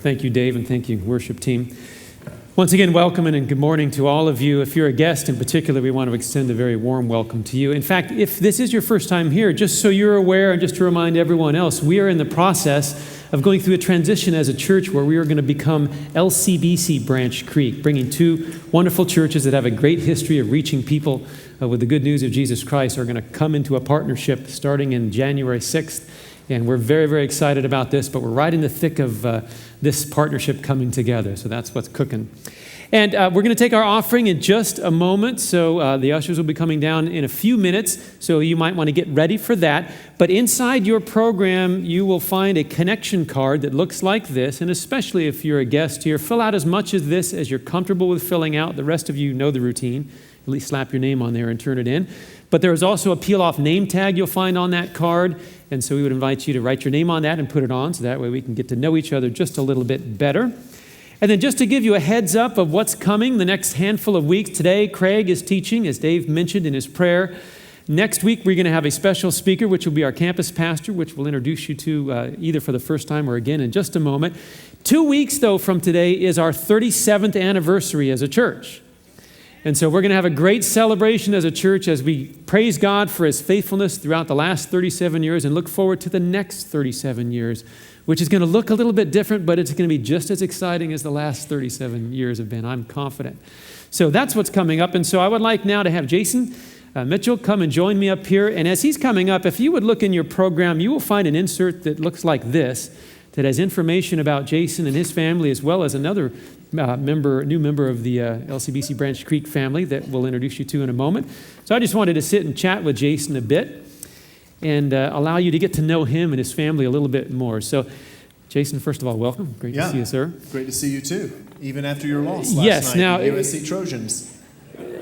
Thank you, Dave, and thank you, worship team. Once again, welcome and good morning to all of you. If you're a guest in particular, we want to extend a very warm welcome to you. In fact, if this is your first time here, just so you're aware and just to remind everyone else, we are in the process of going through a transition as a church where we are going to become LCBC BranchCreek, bringing two wonderful churches that have a great history of reaching people with the good news of Jesus Christ are going to come into a partnership starting in January 6th. And we're very, very excited about this, but we're right in the thick of this partnership coming together. So that's what's cooking. And we're going to take our offering in just a moment. So the ushers will be coming down in a few minutes. So you might want to get ready for that. But inside your program, you will find a connection card that looks like this. And especially if you're a guest here, fill out as much of this as you're comfortable with filling out. The rest of you know the routine. At least slap your name on there and turn it in. But there is also a peel-off name tag you'll find on that card. And so we would invite you to write your name on that and put it on, so that way we can get to know each other just a little bit better. And then just to give you a heads up of what's coming the next handful of weeks, today Craig is teaching, as Dave mentioned in his prayer. Next week we're going to have a special speaker, which will be our campus pastor, which we'll introduce you to either for the first time or again in just a moment. 2 weeks, though, from today is our 37th anniversary as a church. And so we're going to have a great celebration as a church as we praise God for His faithfulness throughout the last 37 years and look forward to the next 37 years, which is going to look a little bit different, but it's going to be just as exciting as the last 37 years have been. I'm confident. So that's what's coming up. And so I would like now to have Jason Mitchell come and join me up here. And as he's coming up, if you would look in your program, you will find an insert that looks like this, that has information about Jason and his family, as well as another new member of the LCBC BranchCreek family that we'll introduce you to in a moment. So I just wanted to sit and chat with Jason a bit and allow you to get to know him and his family a little bit more. So, Jason, first of all, welcome. Great to see you, sir. Great to see you too, even after your loss last night. Now, USC Trojans.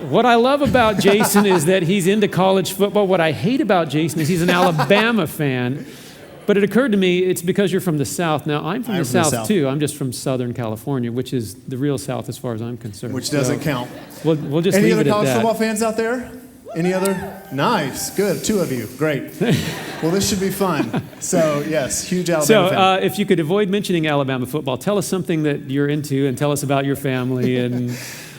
What I love about Jason is that he's into college football. What I hate about Jason is he's an Alabama fan. But it occurred to me, it's because you're from the South. Now, I'm from the South, too. I'm just from Southern California, which is the real South as far as I'm concerned. Which doesn't count. We'll just Any leave it at that. other college football fans out there? Any other? Nice. Good. 2 of you. Great. Well, this should be fun. So, yes, huge Alabama fan. If you could avoid mentioning Alabama football, tell us something that you're into and tell us about your family and...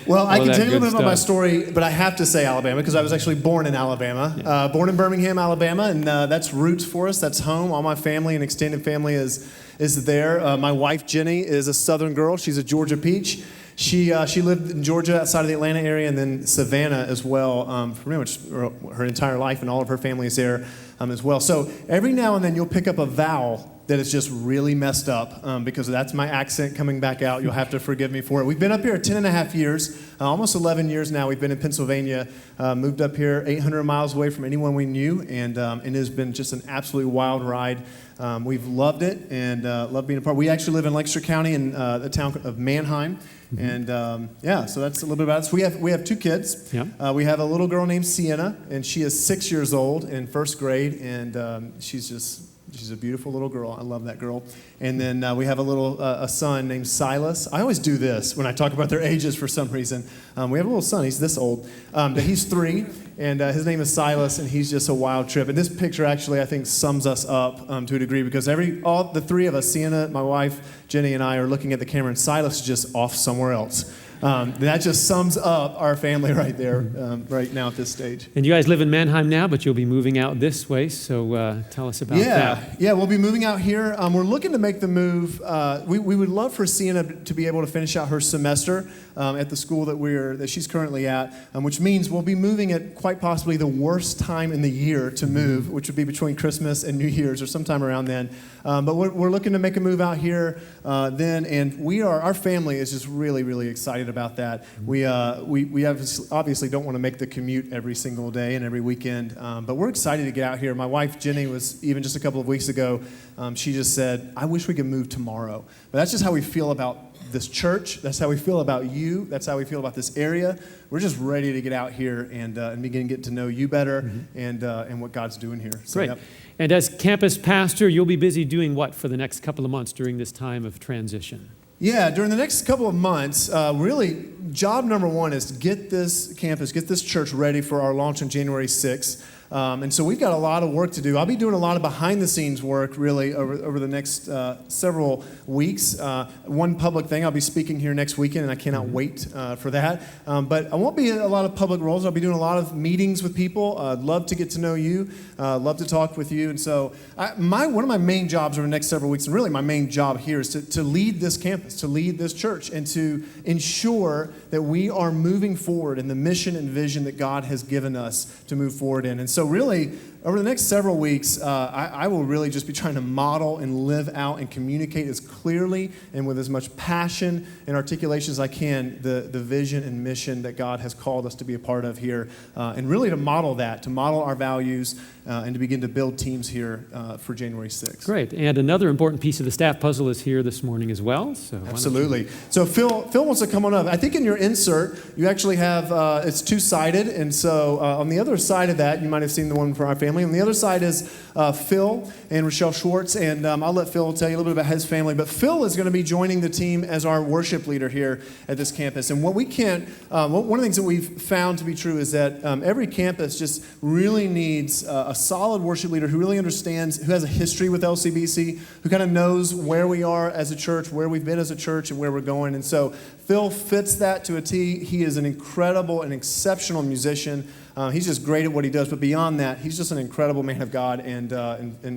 Well, I can tell you a little bit about my story, but I have to say Alabama because I was actually born in Alabama. Yeah. Born in Birmingham, Alabama, and that's roots for us. That's home. All my family and extended family is there. My wife, Jenny, is a Southern girl. She's a Georgia peach. She lived in Georgia outside of the Atlanta area and then Savannah as well for pretty much her entire life, and all of her family is there as well. So every now and then you'll pick up a vowel that is just really messed up because that's my accent coming back out. You'll have to forgive me for it. We've been up here 10 and a half years, almost 11 years now. We've been in Pennsylvania, moved up here 800 miles away from anyone we knew, and it has been just an absolutely wild ride. We've loved it and love being a part. We actually live in Lancaster County in the town of Manheim. And so that's a little bit about us. We have 2 kids. Yeah. We have a little girl named Sienna, and she is 6 years old in first grade, and she's a beautiful little girl. I love that girl. And then we have a son named Silas. I always do this when I talk about their ages for some reason. We have a little son. He's this old. But he's 3, and his name is Silas, and he's just a wild trip. And this picture actually, I think, sums us up to a degree because all the 3 of us, Sienna, my wife, Jenny, and I, are looking at the camera, and Silas is just off somewhere else. That just sums up our family right there, right now at this stage. And you guys live in Manheim now, but you'll be moving out this way, so tell us about that. Yeah, we'll be moving out here. We're looking to make the move. We would love for Sienna to be able to finish out her semester at the school that she's currently at, which means we'll be moving at quite possibly the worst time in the year to move, which would be between Christmas and New Year's or sometime around then. But we're looking to make a move out here then, and our family is just really, really excited about that. We obviously don't want to make the commute every single day and every weekend, but we're excited to get out here. My wife, Jenny, was even just a couple of weeks ago, she just said, I wish we could move tomorrow. But that's just how we feel about this church. That's how we feel about you. That's how we feel about this area. We're just ready to get out here and begin getting to know you better and what God's doing here. So, great. Yep. And as campus pastor, you'll be busy doing what for the next couple of months during this time of transition? Yeah, during the next couple of months, really, job number one is to get this campus, get this church ready for our launch on January 6th. And so we've got a lot of work to do. I'll be doing a lot of behind-the-scenes work, really, over the next several weeks. One public thing, I'll be speaking here next weekend, and I cannot wait for that. But I won't be in a lot of public roles. I'll be doing a lot of meetings with people. I'd love to get to know you, love to talk with you. And so one of my main jobs over the next several weeks, and really my main job here, is to lead this campus, to lead this church, and to ensure that we are moving forward in the mission and vision that God has given us to move forward in. And so really, over the next several weeks, I will really just be trying to model and live out and communicate as clearly and with as much passion and articulation as I can the vision and mission that God has called us to be a part of here, and really to model that, to model our values, and to begin to build teams here for January 6th. Great. And another important piece of the staff puzzle is here this morning as well. So absolutely. So Phil wants to come on up. I think in your insert, you actually have, it's two-sided. And so on the other side of that, you might have seen the one for our family. On the other side is Phil and Rochelle Schwartz. And I'll let Phil tell you a little bit about his family. But Phil is going to be joining the team as our worship leader here at this campus. And one of the things that we've found to be true is that every campus just really needs a solid worship leader who really understands, who has a history with LCBC, who kind of knows where we are as a church, where we've been as a church, and where we're going. And so Phil fits that to a T. He is an incredible and exceptional musician. He's just great at what he does. But beyond that, he's just an incredible man of God, and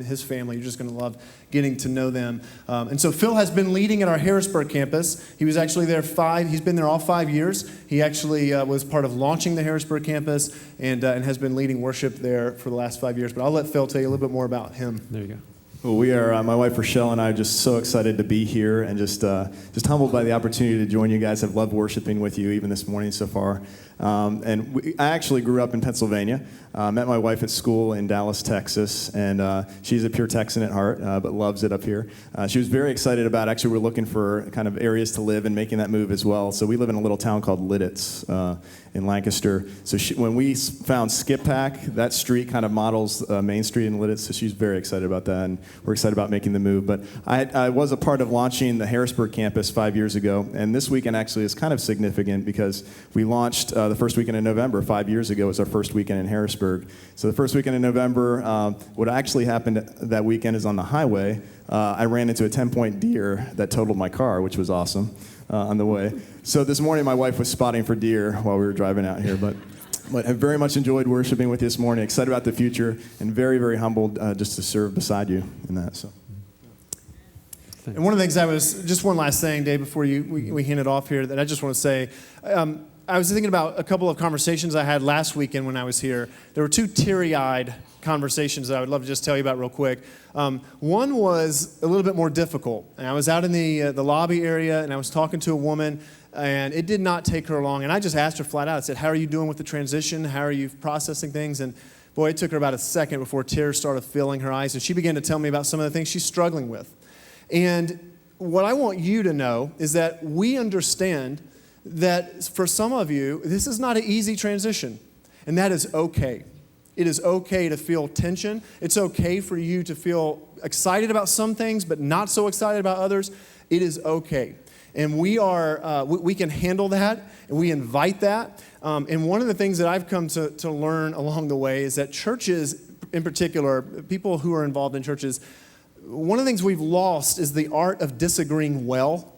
his family. You're just going to love getting to know them. And so Phil has been leading at our Harrisburg campus. He was actually there he's been there all 5 years. He actually was part of launching the Harrisburg campus and has been leading worship there for the last 5 years. But I'll let Phil tell you a little bit more about him. There you go. Well, we are, my wife Rochelle and I are just so excited to be here and just humbled by the opportunity to join you guys. I've loved worshiping with you even this morning so far. I actually grew up in Pennsylvania. Met my wife at school in Dallas, Texas, and she's a pure Texan at heart, but loves it up here. She was very excited about, actually we're looking for kind of areas to live and making that move as well. So we live in a little town called Lidditz in Lancaster. So when we found Skip Pack, that street kind of models Main Street in Lidditz, so she's very excited about that, and we're excited about making the move. But I was a part of launching the Harrisburg campus 5 years ago, and this weekend actually is kind of significant because we launched the first weekend in November. 5 years ago was our first weekend in Harrisburg. So the first weekend in November, what actually happened that weekend is on the highway, I ran into a 10-point deer that totaled my car, which was awesome on the way. So this morning my wife was spotting for deer while we were driving out here, but I very much enjoyed worshiping with you this morning, excited about the future, and very, very humbled just to serve beside you in that. So. And one of the things just one last thing, Dave, before we hand it off here, that I just want to say, I was thinking about a couple of conversations I had last weekend when I was here. There were two teary-eyed conversations that I would love to just tell you about real quick. One was a little bit more difficult. And I was out in the lobby area, and I was talking to a woman, and it did not take her long. And I just asked her flat out. I said, how are you doing with the transition? How are you processing things? And boy, it took her about a second before tears started filling her eyes. And she began to tell me about some of the things she's struggling with. And what I want you to know is that we understand that for some of you, this is not an easy transition, and that is okay. It is okay to feel tension. It's okay for you to feel excited about some things, but not so excited about others. It is okay. And we can handle that, and we invite that. And one of the things that I've come to learn along the way is that churches, in particular, people who are involved in churches, one of the things we've lost is the art of disagreeing well.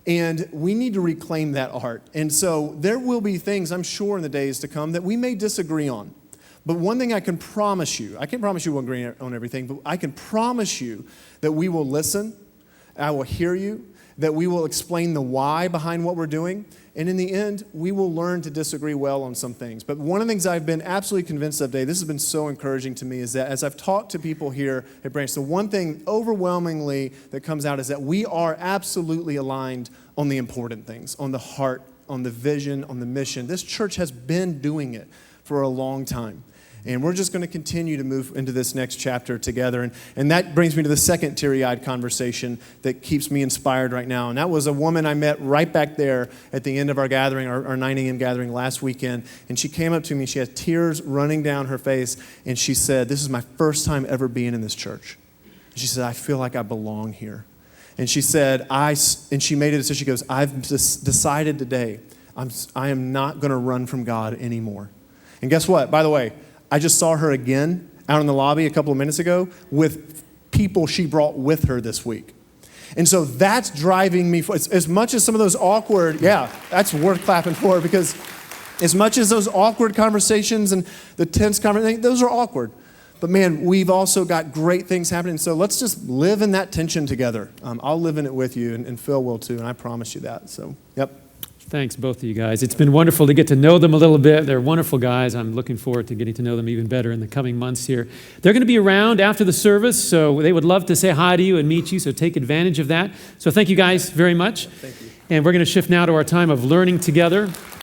And we need to reclaim that art. And so there will be things, I'm sure, in the days to come that we may disagree on. But one thing I can promise you, I can't promise you we'll agree on everything, but I can promise you that we will listen, I will hear you, that we will explain the why behind what we're doing, and in the end, we will learn to disagree well on some things. But one of the things I've been absolutely convinced of, Dave, this has been so encouraging to me, is that as I've talked to people here at Branch, the one thing overwhelmingly that comes out is that we are absolutely aligned on the important things, on the heart, on the vision, on the mission. This church has been doing it for a long time. And we're just going to continue to move into this next chapter together. And that brings me to the second teary-eyed conversation that keeps me inspired right now. And that was a woman I met right back there at the end of our gathering, our 9 a.m. gathering last weekend. And she came up to me. She had tears running down her face. And she said, this is my first time ever being in this church. She said, I feel like I belong here. And she said, and she made it so she goes, I've decided today I am not going to run from God anymore. And guess what? By the way, I just saw her again out in the lobby a couple of minutes ago with people she brought with her this week. And so that's driving me, as much as some of those awkward, that's worth clapping for, because as much as those awkward conversations and the tense conversations, those are awkward. But man, we've also got great things happening. So let's just live in that tension together. I'll live in it with you, and Phil will too, and I promise you that. So, yep. Thanks, both of you guys. It's been wonderful to get to know them a little bit. They're wonderful guys. I'm looking forward to getting to know them even better in the coming months here. They're going to be around after the service, so they would love to say hi to you and meet you, so take advantage of that. So thank you guys very much. Thank you. And we're going to shift now to our time of learning together.